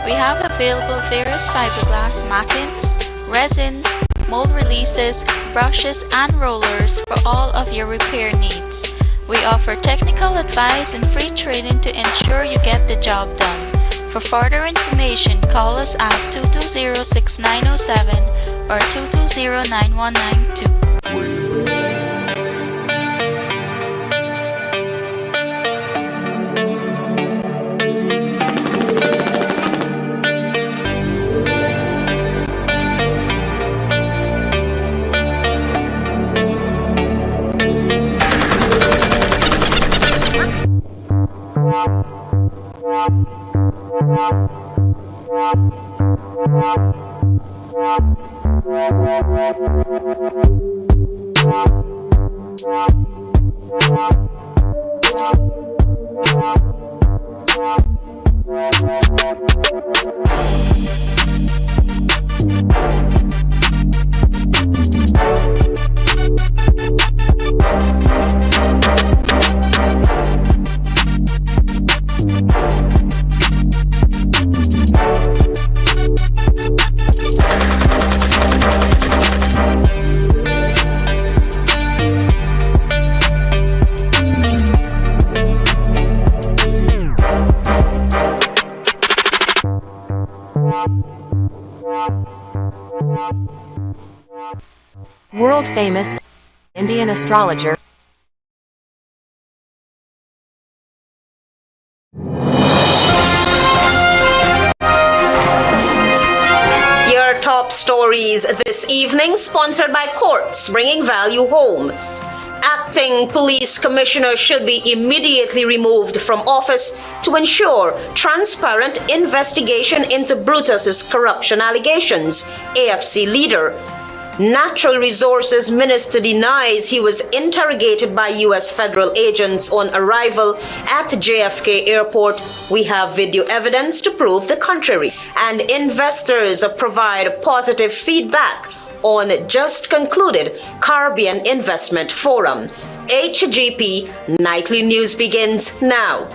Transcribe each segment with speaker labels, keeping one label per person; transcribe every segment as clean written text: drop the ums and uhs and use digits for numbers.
Speaker 1: We have available various fiberglass matings, resin, mold releases, brushes and rollers for all of your repair needs. We offer technical advice and free training to ensure you get the job done. For further information, call us at 220-6907 or 220-9192.
Speaker 2: World-famous Indian astrologer
Speaker 3: Your top stories this evening, sponsored by Courts, bringing value home. Acting police commissioner should be immediately removed from office to ensure transparent investigation into Brutus's corruption allegations, AFC leader. Natural Resources Minister denies he was interrogated by U.S. federal agents on arrival at JFK Airport. We have video evidence to prove the contrary. And investors provide positive feedback on just concluded Caribbean Investment Forum. HGP Nightly News begins now.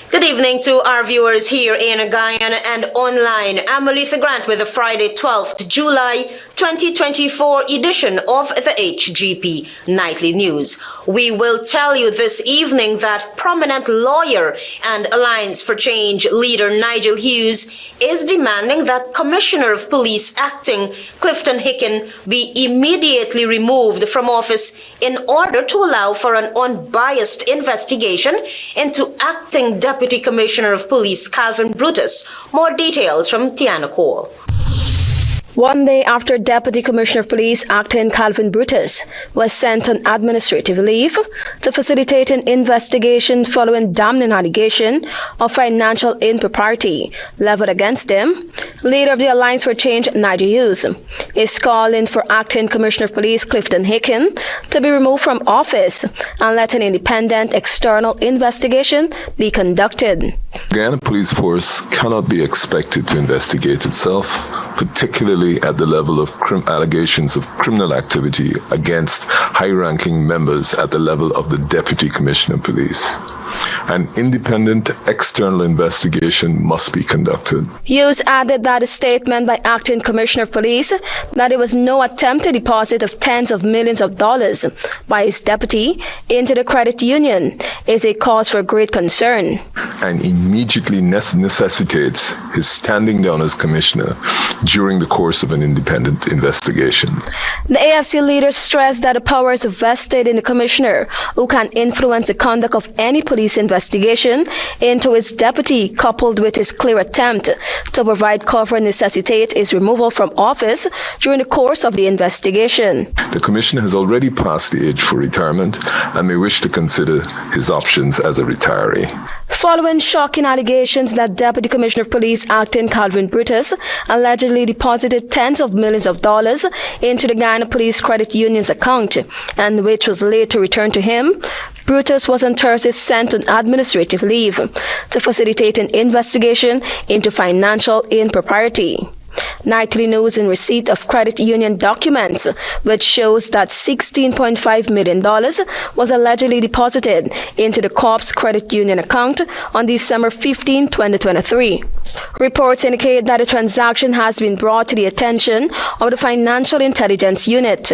Speaker 3: Good evening to our viewers here in Guyana and online. I'm Melissa Grant with the Friday 12th July 2024 edition of the HGP Nightly News. We will tell you this evening that prominent lawyer and Alliance for Change leader Nigel Hughes is demanding that Commissioner of Police Acting Clifton Hicken be immediately removed from office in order to allow for an unbiased investigation into Acting Deputy Commissioner of Police Calvin Brutus. More details from Tiana Cole.
Speaker 4: One day after Deputy Commissioner of Police Acting Calvin Brutus was sent on administrative leave to facilitate an investigation following damning allegation of financial impropriety leveled against him, leader of the Alliance for Change, Nigel Hughes, is calling for Acting Commissioner of Police Clifton Hicken to be removed from office and let an independent external investigation be conducted.
Speaker 5: Guyana Police Force cannot be expected to investigate itself, particularly at the level of allegations of criminal activity against high-ranking members at the level of the Deputy Commissioner of Police. An independent external investigation must be conducted.
Speaker 4: Hughes added that a statement by Acting Commissioner of Police that there was no attempted deposit of tens of millions of dollars by his deputy into the credit union is a cause for great concern.
Speaker 5: And immediately necessitates his standing down as commissioner during the course of an independent investigation.
Speaker 4: The AFC leader stressed that the powers vested in the commissioner, who can influence the conduct of any police investigation into his deputy, coupled with his clear attempt to provide cover, necessitate his removal from office during the course of the investigation.
Speaker 5: The commissioner has already passed the age for retirement and may wish to consider his options as a retiree.
Speaker 4: Following Following shocking allegations that Deputy Commissioner of Police Acting Calvin Brutus allegedly deposited tens of millions of dollars into the Guyana Police Credit Union's account, and which was later returned to him, Brutus was on Thursday sent on administrative leave to facilitate an investigation into financial impropriety. Nightly News in receipt of credit union documents, which shows that $16.5 million was allegedly deposited into the Corps Credit Union account on December 15, 2023. Reports indicate that the transaction has been brought to the attention of the Financial Intelligence Unit.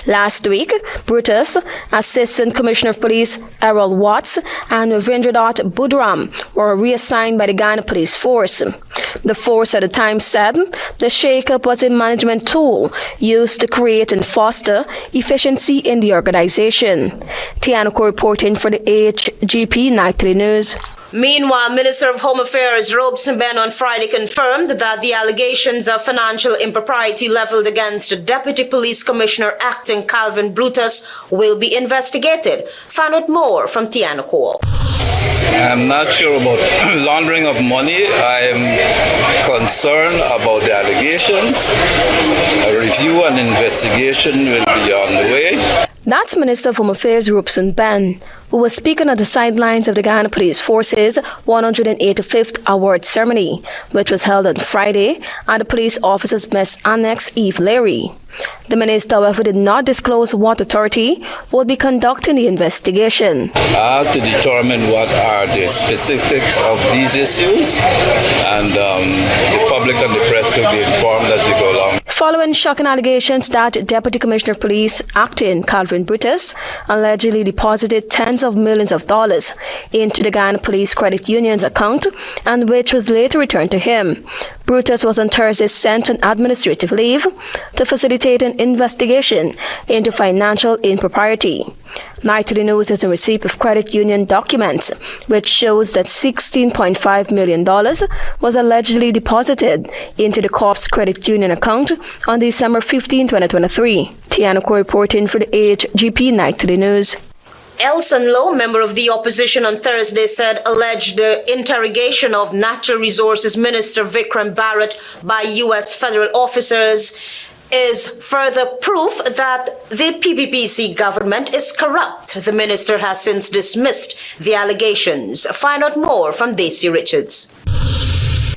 Speaker 4: Last week, Brutus, Assistant Commissioner of Police Errol Watts, and Ravindranath Budram were reassigned by the Guyana Police Force. The force at the time said the shake-up was a management tool used to create and foster efficiency in the organization. Tianoko reporting for the HGP Nightly News.
Speaker 3: Meanwhile, Minister of Home Affairs Robson Ben on Friday confirmed that the allegations of financial impropriety leveled against Deputy Police Commissioner Acting Calvin Brutus will be investigated. Find out more from Tianoko.
Speaker 6: I'm not sure about laundering of money. I am concerned about the allegations. A review and investigation will be on the way.
Speaker 4: That's Minister of Home Affairs Robson Ben, who was speaking at the sidelines of the Guyana Police Force's 185th award ceremony, which was held on Friday at the Police Officers' Mess Annex, Eve Leary. The minister, however, did not disclose what authority would be conducting the investigation.
Speaker 6: I have to determine what are the specifics of these issues, and the public and the press will be informed as we go along.
Speaker 4: Following shocking allegations that Deputy Commissioner of Police Acting Calvin Brutus allegedly deposited tens of millions of dollars into the Guyana Police Credit Union's account, and which was later returned to him, Brutus was on Thursday sent on administrative leave to facilitate an investigation into financial impropriety. Nightly News is in receipt of credit union documents, which shows that $16.5 million was allegedly deposited into the Corps Credit Union account on December 15, 2023. Tianoko reporting for the HGP Nightly News.
Speaker 3: Elson Lowe, member of the opposition on Thursday, said alleged interrogation of Natural Resources Minister Vikram Bharat by U.S. federal officers is further proof that the PPPC government is corrupt. The minister has since dismissed the allegations. Find out more from Daisy Richards.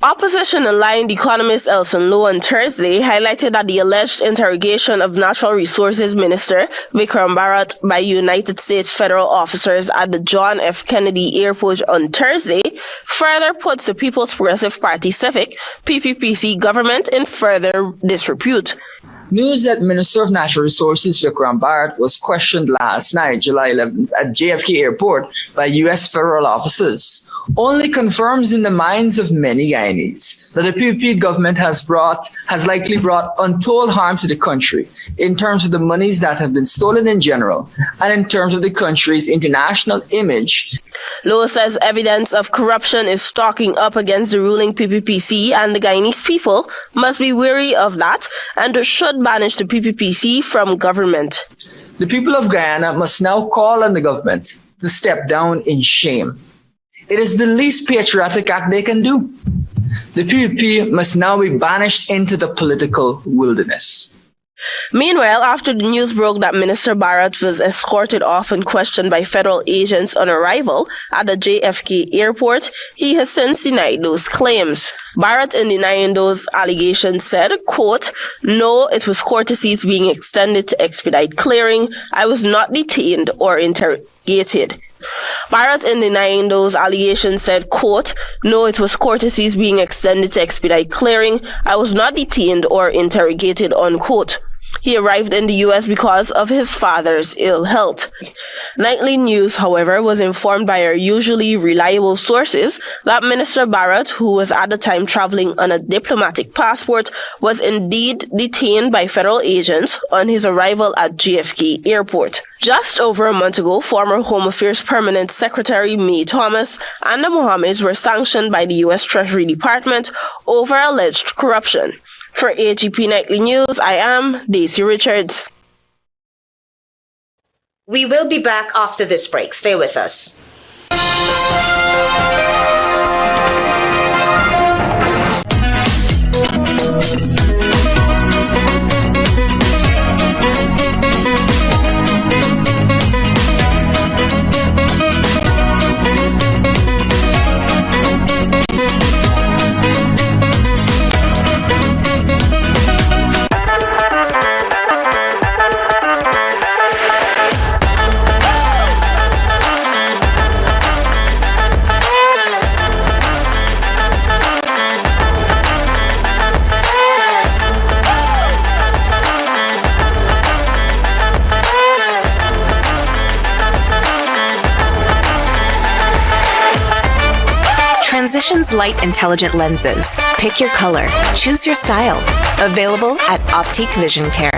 Speaker 7: Opposition-aligned economist Elson Lowe on Thursday highlighted that the alleged interrogation of Natural Resources Minister Vikram Bharat by United States federal officers at the John F. Kennedy Airport on Thursday further puts the People's Progressive Party Civic PPPC government in further disrepute.
Speaker 8: News that Minister of Natural Resources Vikram Bharat was questioned last night, July 11th, at JFK Airport by U.S. federal officers only confirms in the minds of many Guyanese that the PPP government has likely brought untold harm to the country in terms of the monies that have been stolen in general and in terms of the country's international image.
Speaker 7: Lowe says evidence of corruption is stocking up against the ruling PPPC, and the Guyanese people must be wary of that and should banish the PPPC from government.
Speaker 8: The people of Guyana must now call on the government to step down in shame. It is the least patriotic act they can do. The PPP must now be banished into the political wilderness.
Speaker 7: Meanwhile, after the news broke that Minister Bharat was escorted off and questioned by federal agents on arrival at the JFK airport, he has since denied those claims. Bharat, in denying those allegations, said, quote, "No, it was courtesies being extended to expedite clearing. I was not detained or interrogated." Bharat, in denying those allegations, said, quote, "No, it was courtesies being extended to expedite clearing. I was not detained or interrogated," unquote. He arrived in the U.S. because of his father's ill health. Nightly News, however, was informed by our usually reliable sources that Minister Bharat, who was at the time traveling on a diplomatic passport, was indeed detained by federal agents on his arrival at JFK Airport. Just over a month ago, former Home Affairs Permanent Secretary May Thomas and the Mohammeds were sanctioned by the U.S. Treasury Department over alleged corruption. For HGP Nightly News, I am Daisy Richards.
Speaker 3: We will be back after this break. Stay with us.
Speaker 9: Transitions Light Intelligent Lenses. Pick your color. Choose your style. Available at Optique Vision Care.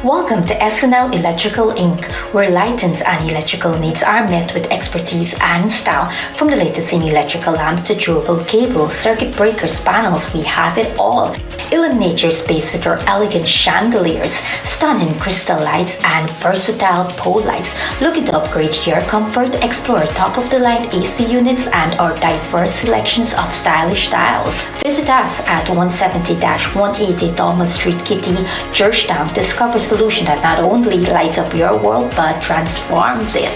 Speaker 10: Welcome to SNL Electrical Inc., where lighting and electrical needs are met with expertise and style. From the latest in electrical lamps to durable cables, circuit breakers, panels, we have it all. Illuminate your space with our elegant chandeliers, stunning crystal lights, and versatile pole lights. Looking to upgrade your comfort? Explore top-of-the-line AC units and our diverse selections of stylish styles. Visit us at 170-180 Thomas Street, Kitty, Georgetown. Discover solution that not only lights up your world but transforms it.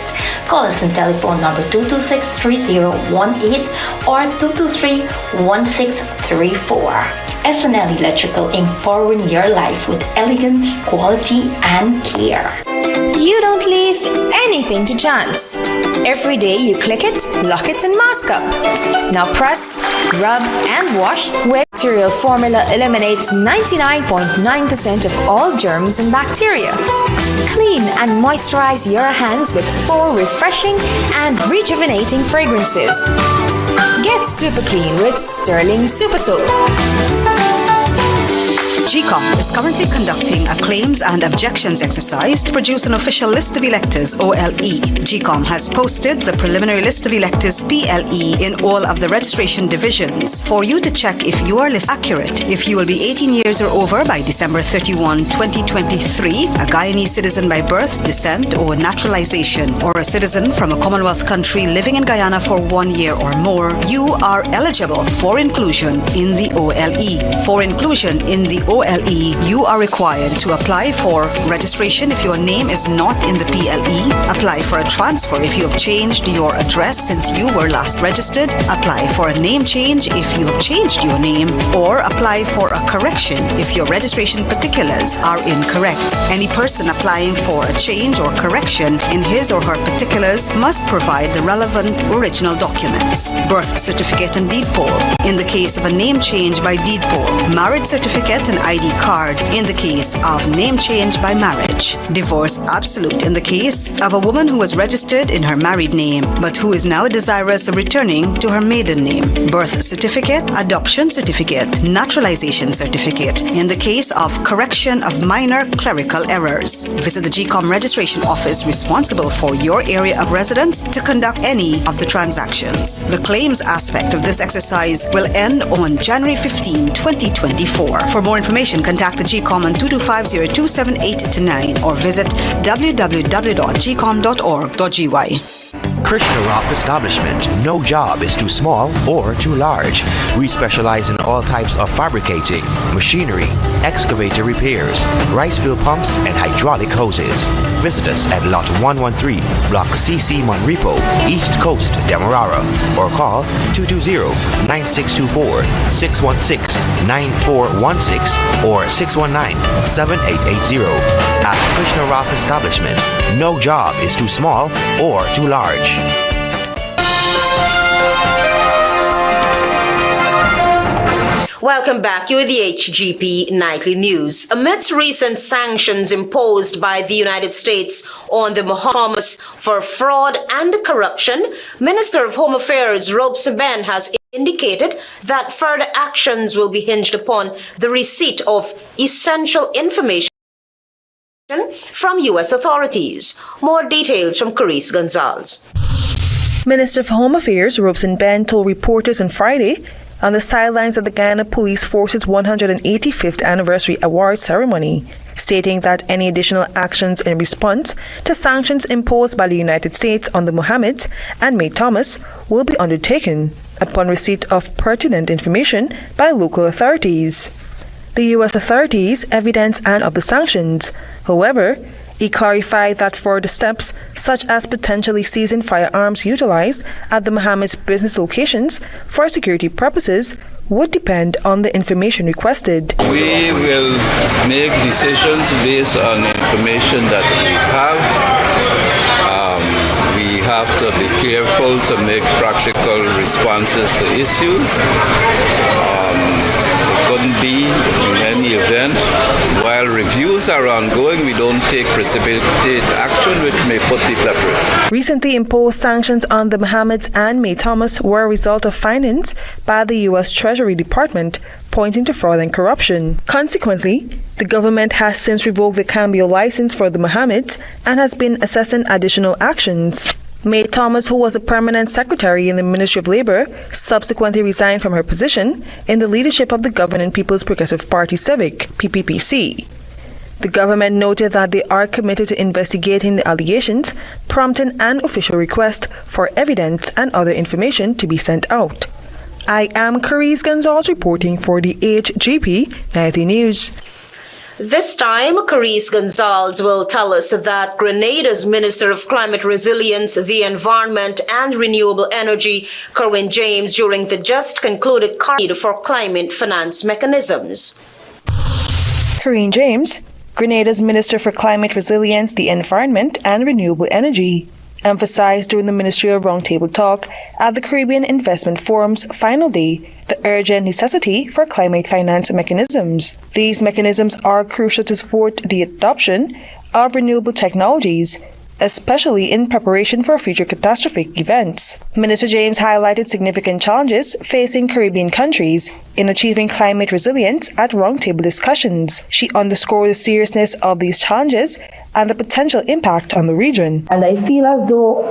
Speaker 10: Call us on telephone number 226-3018 or 223-1634. SNL Electrical Inc. powering your life with elegance, quality, and care.
Speaker 11: You don't leave anything to chance. Every day you click it, lock it, and mask up. Now press, rub, and wash with Bacterial Formula eliminates 99.9% of all germs and bacteria. Clean and moisturize your hands with 4 refreshing and rejuvenating fragrances. Get super clean with Sterling Super Soap.
Speaker 12: GCOM is currently conducting a claims and objections exercise to produce an official list of electors, OLE. GCOM has posted the preliminary list of electors, PLE, in all of the registration divisions for you to check if your list is accurate. If you will be 18 years or over by December 31, 2023, a Guyanese citizen by birth, descent, or naturalization, or a citizen from a Commonwealth country living in Guyana for 1 year or more, you are eligible for inclusion in the OLE. For inclusion in the OLE, you are required to apply for registration if your name is not in the PLE, apply for a transfer if you have changed your address since you were last registered, apply for a name change if you have changed your name, or apply for a correction if your registration particulars are incorrect. Any person applying for a change or correction in his or her particulars must provide the relevant original documents: birth certificate and deed poll in the case of a name change by deed poll, marriage certificate and ID card in the case of name change by marriage, divorce absolute in the case of a woman who was registered in her married name but who is now desirous of returning to her maiden name, birth certificate, adoption certificate, naturalization certificate in the case of correction of minor clerical errors. Visit the GCOM registration office responsible for your area of residence to conduct any of the transactions. The claims aspect of this exercise will end on January 15, 2024. For more information, contact the GCOM on 225-0278-9 or visit www.gcom.org.gy.
Speaker 13: Krishna Roth Establishment. No job is too small or too large. We specialize in all types of fabricating, machinery, excavator repairs, rice field pumps, and hydraulic hoses. Visit us at Lot 113, Block CC Monrepo, East Coast, Demerara, or call 220-9624, 616-9416, or 619-7880. At Krishna Roth Establishment, no job is too small or too large.
Speaker 3: Welcome back. You're with the HGP Nightly News. Amidst recent sanctions imposed by the United States on the Bahamas for fraud and corruption, Minister of Home Affairs Rob Seben has indicated that further actions will be hinged upon the receipt of essential information from U.S. authorities. More details from Carice Gonzalez.
Speaker 14: Minister of Home Affairs Rob Seben told reporters on Friday on the sidelines of the Guyana Police Force's 185th anniversary award ceremony, stating that any additional actions in response to sanctions imposed by the United States on the Mohammeds and May Thomas will be undertaken upon receipt of pertinent information by local authorities. The U.S. authorities evidence and of the sanctions. However, he clarified that further steps, such as potentially seizing firearms utilized at the Mohammed's business locations for security purposes, would depend on the information requested.
Speaker 6: We will make decisions based on information that we have. We have to be careful to make practical responses to issues. wouldn't be in any event. While reviews are ongoing, we don't take precipitate action which may put people at risk.
Speaker 14: Recently imposed sanctions on the Mohammeds and May Thomas were a result of findings by the U.S. Treasury Department pointing to fraud and corruption. Consequently, the government has since revoked the Cambio license for the Mohammeds and has been assessing additional actions. May Thomas, who was a permanent secretary in the Ministry of Labour, subsequently resigned from her position in the leadership of the governing People's Progressive Party Civic, PPPC. The government noted that they are committed to investigating the allegations, prompting an official request for evidence and other information to be sent out. I am Carice Gonzalez reporting for the HGP Nightly News.
Speaker 3: This time, Carice Gonzalez will tell us that Grenada's Minister of Climate Resilience, the Environment and Renewable Energy, Kerwin James, during the just concluded Carbon for Climate Finance Mechanisms.
Speaker 14: Kerwin James, Grenada's Minister for Climate Resilience, the Environment and Renewable Energy, emphasized during the ministerial roundtable talk at the Caribbean Investment Forum's final day the urgent necessity for climate finance mechanisms. These mechanisms are crucial to support the adoption of renewable technologies, especially in preparation for future catastrophic events. Minister James highlighted significant challenges facing Caribbean countries in achieving climate resilience at roundtable discussions. She underscored the seriousness of these challenges and the potential impact on the region.
Speaker 15: And I feel as though,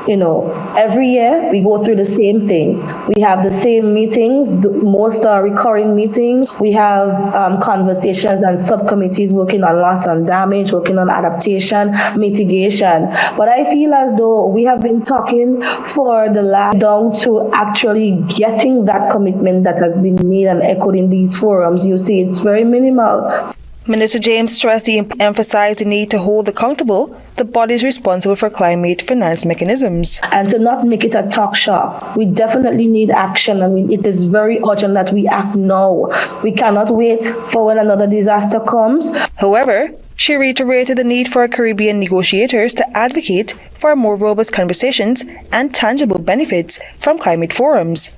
Speaker 15: every year we go through the same thing. We have the same meetings, most are recurring meetings. We have conversations and subcommittees working on loss and damage, working on adaptation, mitigation. But I feel as though we have been talking for the last down to actually getting that commitment that has been made and echoed in these forums. You see, it's very minimal.
Speaker 14: Minister James stressed he emphasized the need to hold accountable the bodies responsible for climate finance mechanisms.
Speaker 15: And to not make it a talk shop. We definitely need action. It is very urgent that we act now. We cannot wait for when another disaster comes.
Speaker 14: However, she reiterated the need for Caribbean negotiators to advocate for more robust conversations and tangible benefits from climate forums.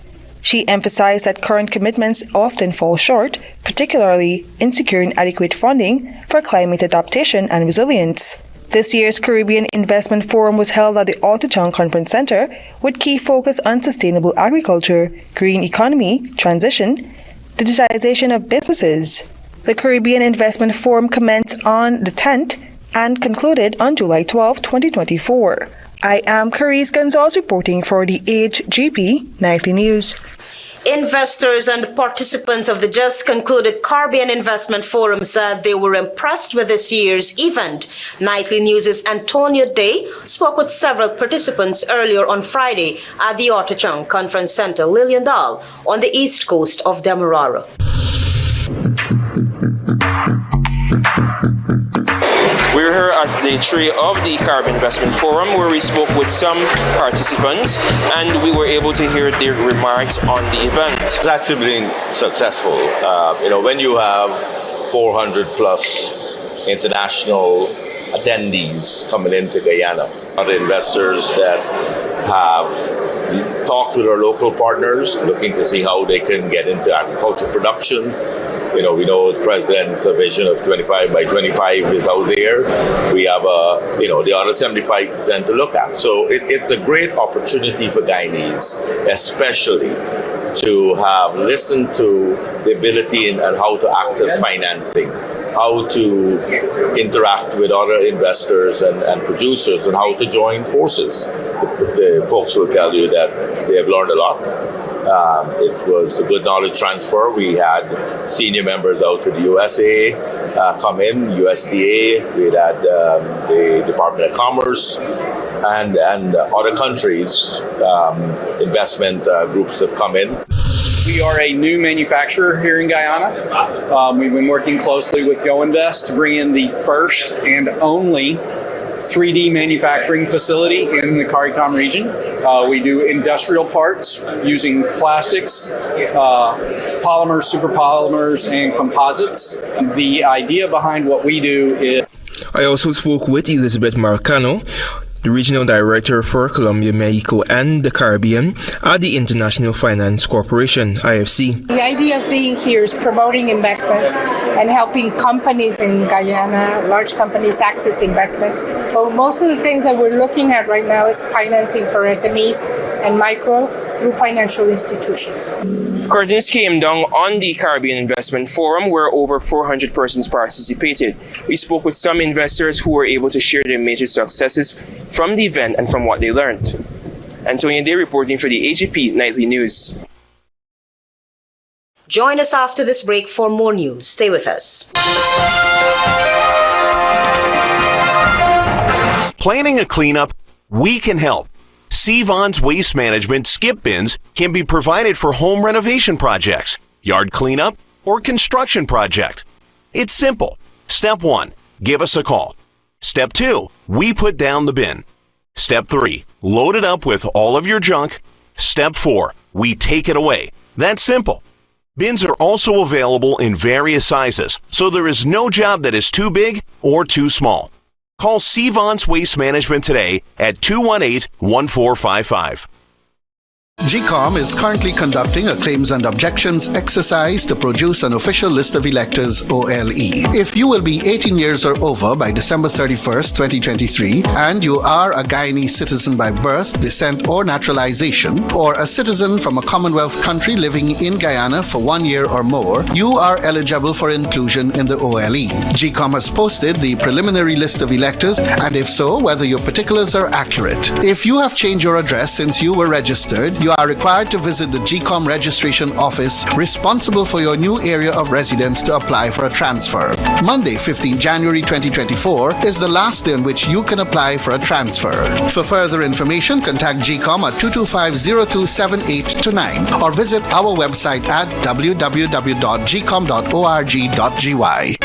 Speaker 14: She emphasized that current commitments often fall short, particularly in securing adequate funding for climate adaptation and resilience. This year's Caribbean Investment Forum was held at the Altachong Conference Center with key focus on sustainable agriculture, green economy, transition, digitization of businesses. The Caribbean Investment Forum commenced on the 10th and concluded on July 12, 2024. I am Carice Gonzalez reporting for the HGP Nightly News.
Speaker 3: Investors and participants of the just concluded Caribbean Investment Forum said they were impressed with this year's event. Nightly News' Antonio Day spoke with several participants earlier on Friday at the Otachong Conference Center, Liliandal, on the east coast of Demerara.
Speaker 16: We're here at day 3 of the Caribbean Investment Forum, where we spoke with some participants and we were able to hear their remarks on the event.
Speaker 17: It's actually been successful. When you have 400 plus international attendees coming into Guyana, other investors that have talked with our local partners, looking to see how they can get into agricultural production. We know the president's vision of 25 by 25 is out there. We have the other 75% to look at. So it's a great opportunity for Guyanese, especially to have listened to the ability and how to access financing, how to interact with other investors and producers, and how to join forces. The folks will tell you that they have learned a lot. It was a good knowledge transfer. We had senior members out to the USA come in, USDA. We had the Department of Commerce and other countries. Investment groups have come in.
Speaker 18: We are a new manufacturer here in Guyana. We've been working closely with GoInvest to bring in the first and only 3D manufacturing facility in the CARICOM region. We do industrial parts using plastics, polymers, superpolymers, and composites. The idea behind what we do is...
Speaker 19: I also spoke with Elizabeth Marcano, the Regional Director for Colombia, Mexico, and the Caribbean at the International Finance Corporation, IFC.
Speaker 20: The idea of being here is promoting investments and helping companies in Guyana, large companies, access investment. So most of the things that we're looking at right now is financing for SMEs and micro through financial institutions.
Speaker 16: Curtains came down on the Caribbean Investment Forum, where over 400 persons participated. We spoke with some investors who were able to share their major successes from the event and from what they learned. Antonia Day reporting for the HGP Nightly News.
Speaker 3: Join us after this break for more news. Stay with us.
Speaker 21: Planning a cleanup? We can help. Sevon's Waste Management skip bins can be provided for home renovation projects, yard cleanup, or construction project. It's simple. Step 1, give us a call. Step 2, we put down the bin. Step 3, load it up with all of your junk. Step 4, we take it away. That's simple. Bins are also available in various sizes, so there is no job that is too big or too small. Call Sevon's Waste Management today at 218-1455.
Speaker 22: GCOM is currently conducting a claims and objections exercise to produce an official list of electors, OLE. If you will be 18 years or over by December 31st, 2023, and you are a Guyanese citizen by birth, descent, or naturalization, or a citizen from a Commonwealth country living in Guyana for 1 year or more, you are eligible for inclusion in the OLE. GCOM has posted the preliminary list of electors, and if so, whether your particulars are accurate. If you have changed your address since you were registered, you are required to visit the GCOM registration office responsible for your new area of residence to apply for a transfer. Monday, 15 January 2024 is the last day on which you can apply for a transfer. For further information, contact GCOM at 225-0278-9 or visit our website at www.gcom.org.gy.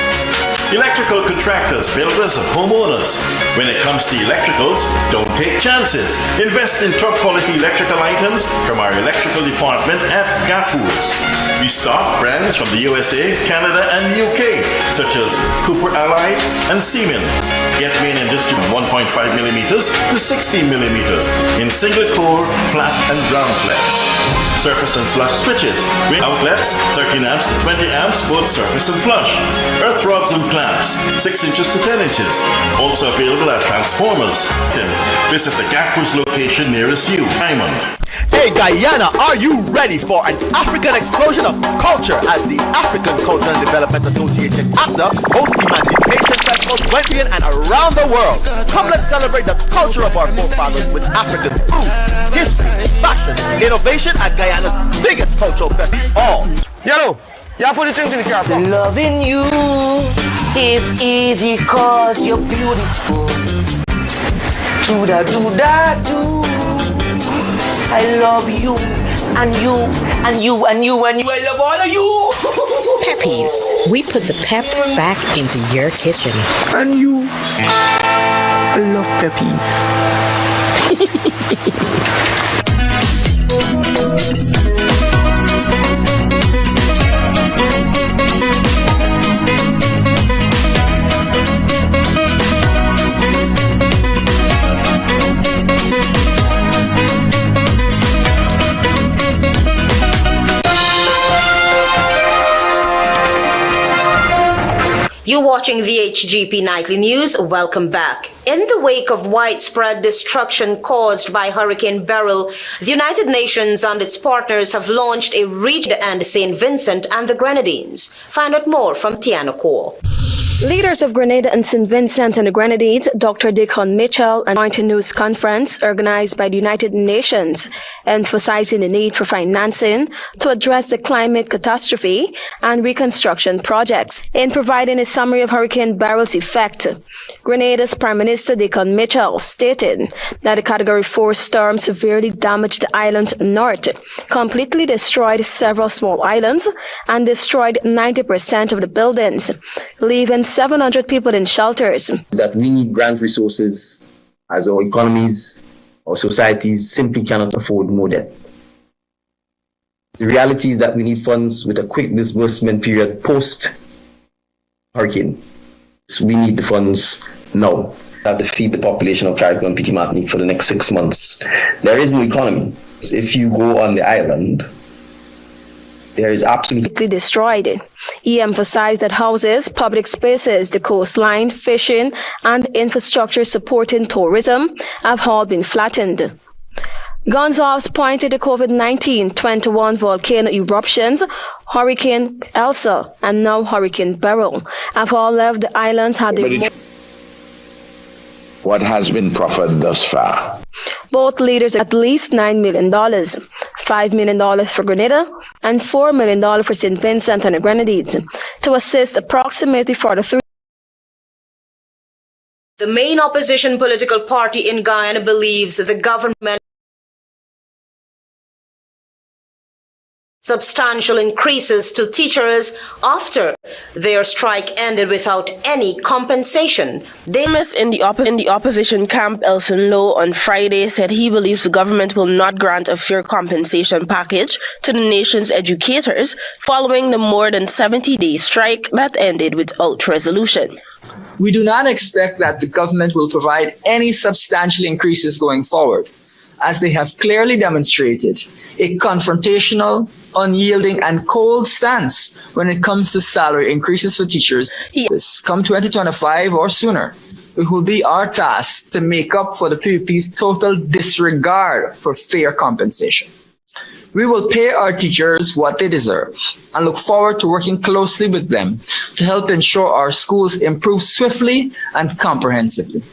Speaker 23: Electrical contractors, builders, and homeowners. When it comes to electricals, don't take chances. Invest in top quality electrical items from our electrical department at Gaffoo's. We stock brands from the USA, Canada, and UK, such as Cooper Allied and Siemens. Get main and distribute 1.5 millimeters to 16 millimeters in single core, flat, and ground flats. Surface and flush switches with outlets 13 amps to 20 amps, both surface and flush. Earth rods and clamps 6 inches to 10 inches. Also available at transformers. Visit the Gaffoo's location nearest you. Diamond.
Speaker 24: Hey Guyana, are you ready for an African explosion of culture as the African Culture and Development Association ACTA hosts Emancipation Festival 20 and around the world? Come, let's celebrate the culture of our forefathers with African food, history, fashion, innovation at Guyana's biggest cultural festival. All.
Speaker 25: Yellow, y'all put the things in the car.
Speaker 26: Loving you is easy cause you're beautiful. Do-da-do-da-do. I love you, and you, and you, and you, and you. I love all of you.
Speaker 27: Peppies, we put the pep back into your kitchen.
Speaker 25: And you. I love Peppies.
Speaker 3: You're watching the HGP Nightly News. Welcome back. In the wake of widespread destruction caused by Hurricane Beryl, the United Nations and its partners have launched a region and St. Vincent and the Grenadines. Find out more from Tiana Cole.
Speaker 4: Leaders of Grenada and St. Vincent and the Grenadines, Dr. Deacon Mitchell, a joint news conference organized by the United Nations, emphasizing the need for financing to address the climate catastrophe and reconstruction projects. In providing a summary of Hurricane Beryl's effect, Grenada's Prime Minister Deacon Mitchell stated that a Category 4 storm severely damaged the island north, completely destroyed several small islands, and destroyed 90% of the buildings, leaving 700 people in shelters.
Speaker 28: That we need grant resources as our economies, our societies simply cannot afford more debt. The reality is that we need funds with a quick disbursement period post-hurricane. So we need the funds now. have to feed the population of Caribbean Petit Martinique for the next 6 months. There is no economy. If you go on the island, there is absolutely
Speaker 4: destroyed. He emphasized that houses, public spaces, the coastline, fishing, and infrastructure supporting tourism have all been flattened. Gonzalez pointed to COVID-19, 21 volcano eruptions, Hurricane Elsa, and now Hurricane Beryl have all left the islands had
Speaker 1: what has been proffered thus far.
Speaker 4: Both leaders at least $9 million, $5 million for Grenada and $4 million for St. Vincent and the Grenadines to assist approximately 43.
Speaker 3: The main opposition political party in Guyana believes the government substantial increases to teachers after their strike ended without any compensation.
Speaker 2: In the opposition camp, Elson Lowe on Friday said he believes the government will not grant a fair compensation package to the nation's educators following the more than 70-day strike that ended without resolution.
Speaker 5: We do not expect that the government will provide any substantial increases going forward, as they have clearly demonstrated a confrontational, unyielding, and cold stance when it comes to salary increases for teachers. Come 2025 or sooner, it will be our task to make up for the PUP's total disregard for fair compensation. We will pay our teachers what they deserve and look forward to working closely with them to help ensure our schools improve swiftly and comprehensively.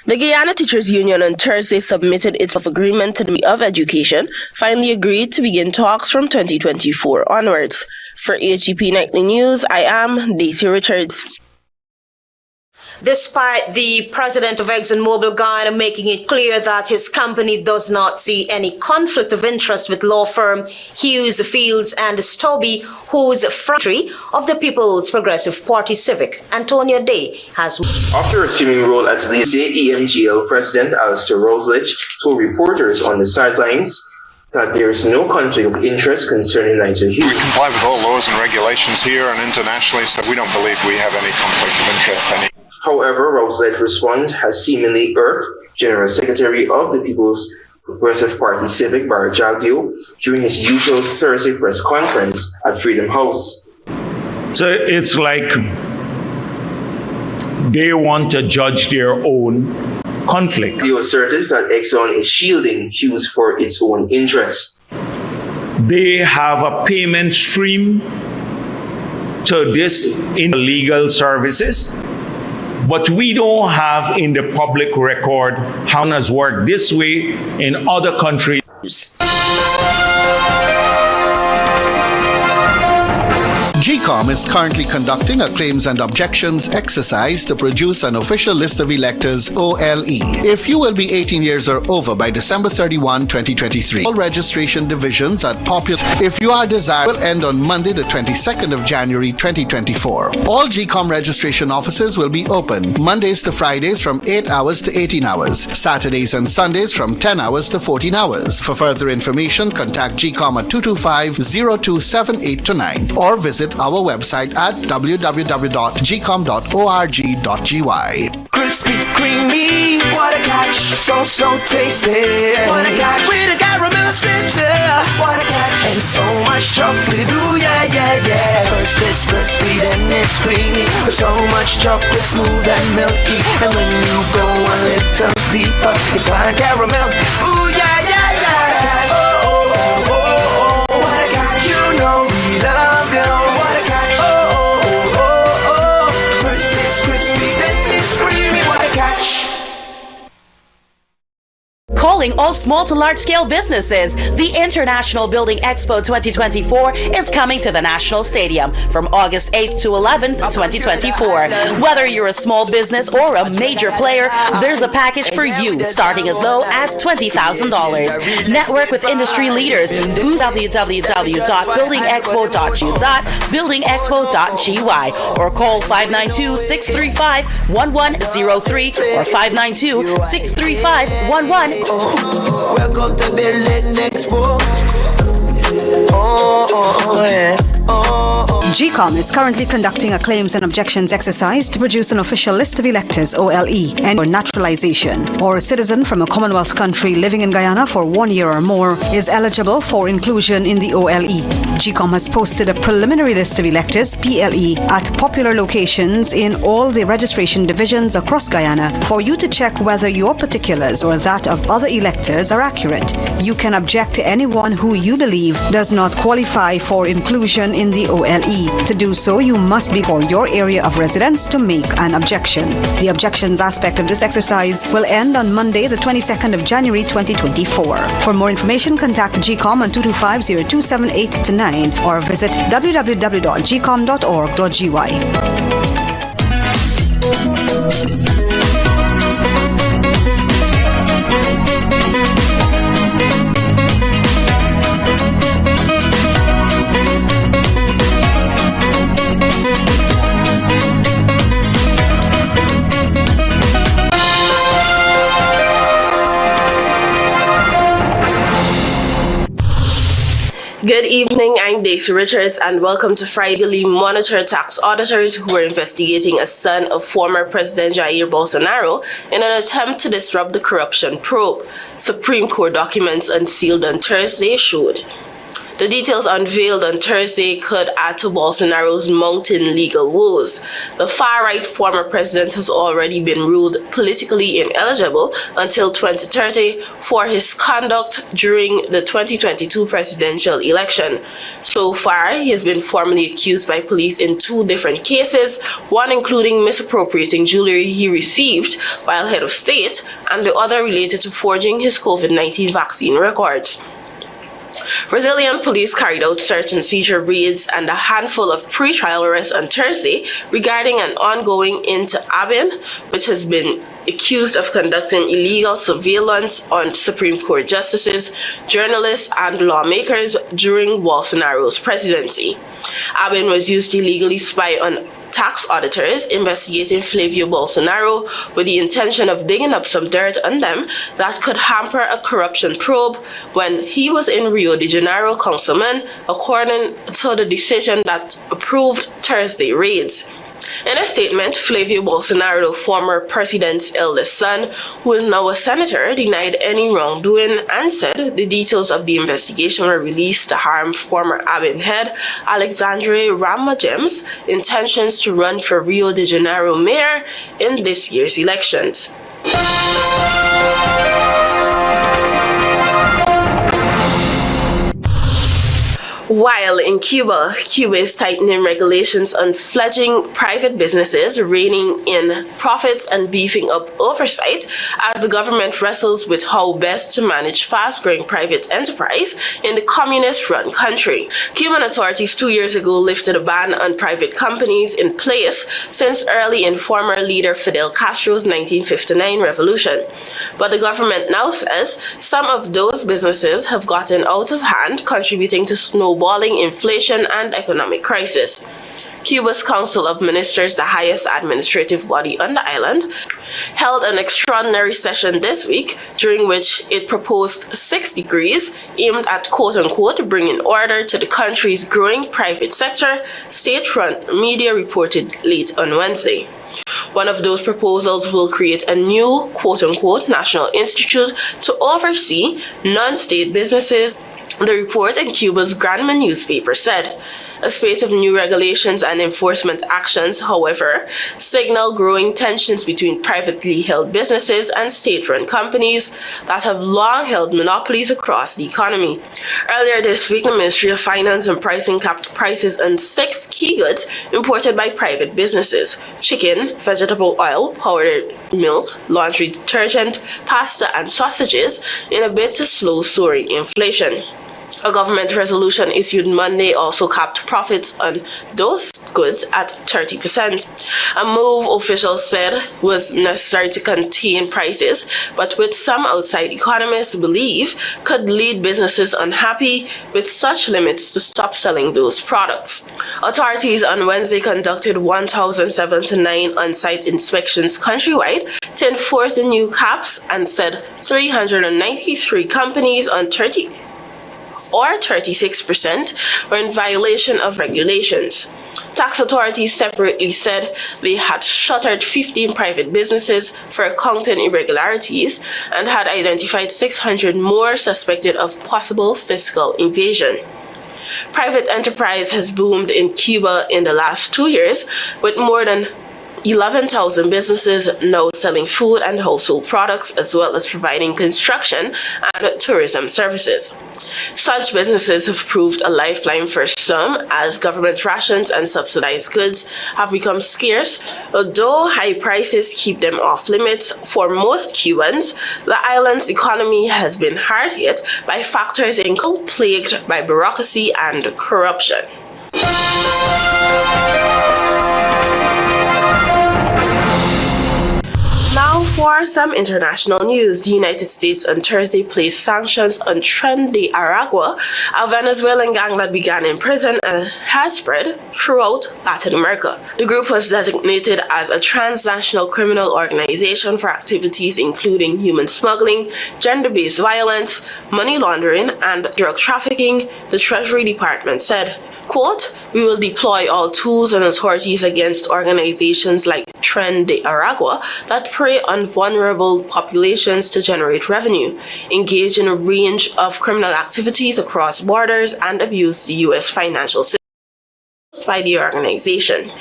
Speaker 2: The Guyana Teachers Union on Thursday submitted its agreement to the Ministry of Education, finally agreed to begin talks from 2024 onwards. For HGP Nightly News, I am Daisy Richards.
Speaker 3: Despite the president of ExxonMobil Guyana making it clear that his company does not see any conflict of interest with law firm Hughes, Fields and Stobie, whose factory of the People's Progressive Party Civic, Antonio Day, has...
Speaker 7: After assuming role as the EMGL president, Alistair Routledge told reporters on the sidelines that there is no conflict of interest concerning Nigel Hughes.
Speaker 8: We comply with all laws and regulations here and internationally, so we don't believe we have any conflict of interest.
Speaker 7: However, Routledge's response has seemingly irked General Secretary of the People's Progressive Party Civic, Barry Jagdeo, during his usual Thursday press conference at Freedom House.
Speaker 9: So it's like they want to judge their own conflict.
Speaker 7: He asserted that Exxon is shielding Hughes for its own interests.
Speaker 9: They have a payment stream to this in legal services, but we don't have in the public record how it has worked this way in other countries.
Speaker 22: GCOM is currently conducting a claims and objections exercise to produce an official list of electors, OLE. If you will be 18 years or over by December 31, 2023, all registration divisions at popular. If you are desired, will end on Monday, the 22nd of January, 2024. All GCOM registration offices will be open Mondays to Fridays from 8 hours to 18 hours, Saturdays and Sundays from 10 hours to 14 hours. For further information, contact GCOM at 225-0278-9 or visit our website at www.gcom.org.gy.
Speaker 10: Crispy, creamy, what a catch, so tasty, what a catch, with a caramel center, what a catch, and so much chocolate, ooh yeah. First it's crispy, then it's creamy, with so much chocolate, smooth and milky, and when you go a little deeper, you find caramel, ooh yeah. Oh, what a catch, you know we love you.
Speaker 11: Calling all small to large scale businesses, the International Building Expo 2024 is coming to the National Stadium from August 8th to 11th, 2024. Whether you're a small business or a major player, there's a package for you starting as low as $20,000. Network with industry leaders. www.buildingexpo.u.buildingexpo.gy or call 592-635-1103 or 592-635-1103.
Speaker 10: Welcome to Building Expo.
Speaker 6: GCOM is currently conducting a claims and objections exercise to produce an official list of electors, OLE, and for naturalization, or a citizen from a Commonwealth country living in Guyana for 1 year or more is eligible for inclusion in the OLE. GCOM has posted a preliminary list of electors, PLE, at popular locations in all the registration divisions across Guyana for you to check whether your particulars or that of other electors are accurate. You can object to anyone who you believe does not qualify for inclusion in the OLE. To do so, you must be for your area of residence to make an objection. The objections aspect of this exercise will end on Monday, the 22nd of January 2024. For more information, contact GCOM on 225-0278-9 or visit www.gcom.org.gy.
Speaker 2: Good evening, I'm Daisy Richards and welcome to Friday Monitor tax auditors who are investigating a son of former President Jair Bolsonaro in an attempt to disrupt the corruption probe. Supreme Court documents unsealed on Thursday showed. The details unveiled on Thursday could add to Bolsonaro's mounting legal woes. The far-right former president has already been ruled politically ineligible until 2030 for his conduct during the 2022 presidential election. So far, he has been formally accused by police in 2 different cases, one including misappropriating jewelry he received while head of state, and the other related to forging his COVID-19 vaccine records. Brazilian police carried out search and seizure raids and a handful of pre-trial arrests on Thursday regarding an ongoing into Abin, which has been accused of conducting illegal surveillance on Supreme Court justices, journalists, and lawmakers during Bolsonaro's presidency. Abin was used to illegally spy on tax auditors investigating Flavio Bolsonaro with the intention of digging up some dirt on them that could hamper a corruption probe when he was in Rio de Janeiro councilman, according to the decision that approved Thursday raids. In a statement, Flavio Bolsonaro, the former president's eldest son, who is now a senator, denied any wrongdoing and said the details of the investigation were released to harm former Abin head Alexandre Ramagem's intentions to run for Rio de Janeiro mayor in this year's elections. While in Cuba is tightening regulations on fledgling private businesses, reining in profits and beefing up oversight as the government wrestles with how best to manage fast-growing private enterprise in the communist-run country. Cuban authorities 2 years ago lifted a ban on private companies in place since early in former leader Fidel Castro's 1959 revolution. But the government now says some of those businesses have gotten out of hand, contributing to snowballing inflation and economic crisis. Cuba's Council of Ministers, the highest administrative body on the island, held an extraordinary session this week during which it proposed 6 decrees aimed at quote-unquote bringing order to the country's growing private sector, state-run media reported late on Wednesday. One of those proposals will create a new quote-unquote national institute to oversee non-state businesses, the report in Cuba's Granma newspaper said. A spate of new regulations and enforcement actions, however, signal growing tensions between privately held businesses and state-run companies that have long held monopolies across the economy. Earlier this week, the Ministry of Finance and Pricing capped prices on 6 key goods imported by private businesses: chicken, vegetable oil, powdered milk, laundry detergent, pasta, and sausages in a bid to slow soaring inflation. A government resolution issued Monday also capped profits on those goods at 30%. A move officials said was necessary to contain prices, but which some outside economists believe could lead businesses unhappy with such limits to stop selling those products. Authorities on Wednesday conducted 1,079 on-site inspections countrywide to enforce the new caps and said 393 companies on 36% were in violation of regulations. Tax authorities separately said they had shuttered 15 private businesses for accounting irregularities and had identified 600 more suspected of possible fiscal evasion. Private enterprise has boomed in Cuba in the last 2 years, with more than 11,000 businesses now selling food and household products, as well as providing construction and tourism services. Such businesses have proved a lifeline for some, as government rations and subsidized goods have become scarce. Although high prices keep them off limits for most Cubans, the island's economy has been hard hit by factors including plagued by bureaucracy and corruption. Now for some international news. The United States on Thursday placed sanctions on Tren de Aragua, a Venezuelan gang that began in prison and has spread throughout Latin America. The group was designated as a transnational criminal organization for activities including human smuggling, gender-based violence, money laundering, and drug trafficking, the Treasury Department said. Quote, "We will deploy all tools and authorities against organizations like Tren de Aragua that prey on vulnerable populations to generate revenue, engage in a range of criminal activities across borders, and abuse the U.S. financial system," by the organization.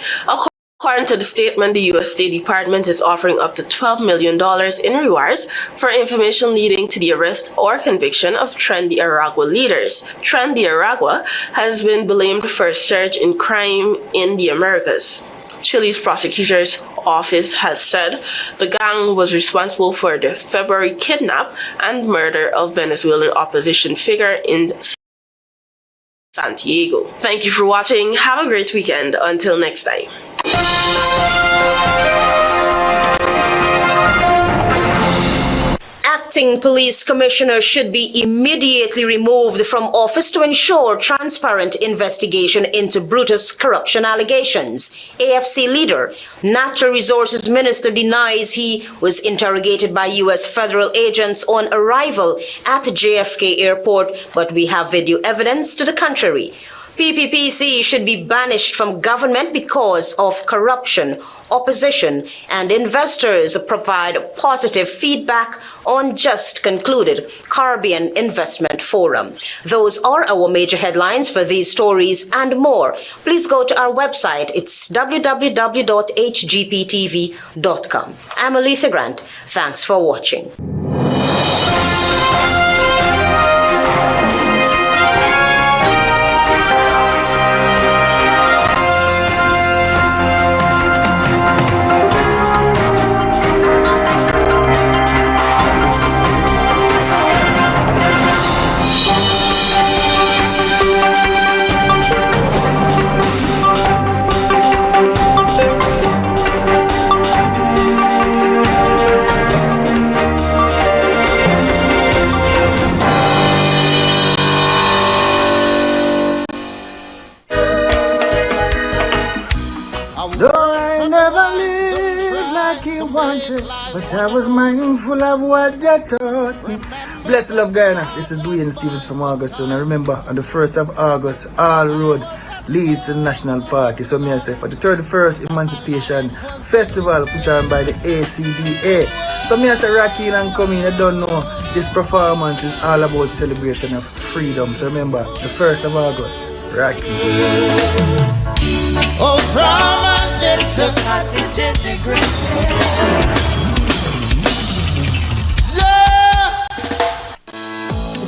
Speaker 2: According to the statement, the U.S. State Department is offering up to $12 million in rewards for information leading to the arrest or conviction of Tren de Aragua leaders. Tren de Aragua has been blamed for a surge in crime in the Americas. Chile's prosecutor's office has said the gang was responsible for the February kidnap and murder of Venezuelan opposition figure in Santiago. Thank you for watching. Have a great weekend. Until next time.
Speaker 3: Acting police commissioner should be immediately removed from office to ensure transparent investigation into Brutus corruption allegations. AFC leader, Natural Resources Minister denies he was interrogated by U.S. federal agents on arrival at JFK Airport, but we have video evidence to the contrary. PPPC should be banished from government because of corruption. Opposition and investors provide positive feedback on just concluded Caribbean Investment Forum. Those are our major headlines for these stories and more. Please go to our website. It's www.hgptv.com. I'm Aletha Grant. Thanks for watching.
Speaker 12: But I was mindful of what they taught me. Bless the love, Guyana. This is Dwayne Stevens from August. And I remember on the 1st of August, all road leads to the National Park. So me I say for the 31st Emancipation Festival put on by the ACDA. So me I say Rocky and come in. I don't know. This performance is all about celebration of freedom. So remember, the 1st of August, Rocky.
Speaker 10: Oh, from a little cottage in the green.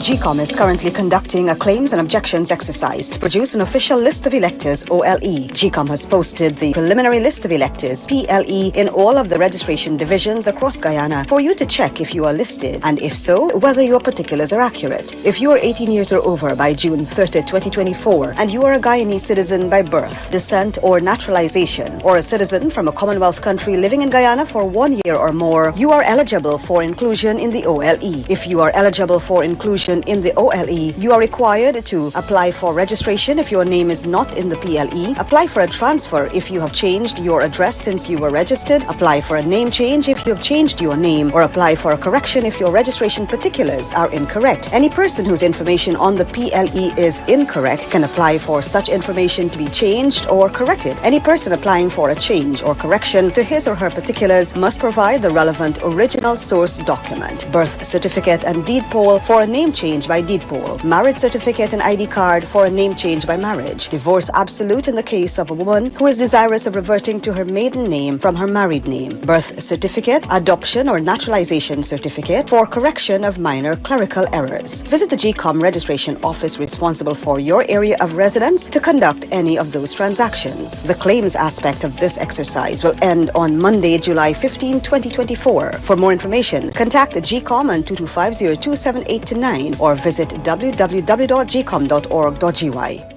Speaker 6: GCOM is currently conducting a claims and objections exercise to produce an official list of electors, OLE. GCOM has posted the preliminary list of electors, PLE, in all of the registration divisions across Guyana for you to check if you are listed, and if so, whether your particulars are accurate. If you are 18 years or over by June 30, 2024, and you are a Guyanese citizen by birth, descent, or naturalization, or a citizen from a Commonwealth country living in Guyana for 1 year or more, you are eligible for inclusion in the OLE. If you are eligible for inclusion in the OLE, you are required to apply for registration if your name is not in the PLE, apply for a transfer if you have changed your address since you were registered, apply for a name change if if you have changed your name, or apply for a correction if your registration particulars are incorrect. Any person whose information on the PLE is incorrect can apply for such information to be changed or corrected. Any person applying for a change or correction to his or her particulars must provide the relevant original source document, birth certificate and deed poll for a name change by deed poll, marriage certificate and ID card for a name change by marriage, divorce absolute in the case of a woman who is desirous of reverting to her maiden name from her married name, birth certificate, adoption or naturalization certificate for correction of minor clerical errors. Visit the GCOM registration office responsible for your area of residence to conduct any of those transactions. The claims aspect of this exercise will end on Monday, July 15, 2024. For more information, contact the GCOM on 225-0278-9 or visit www.gcom.org.gy.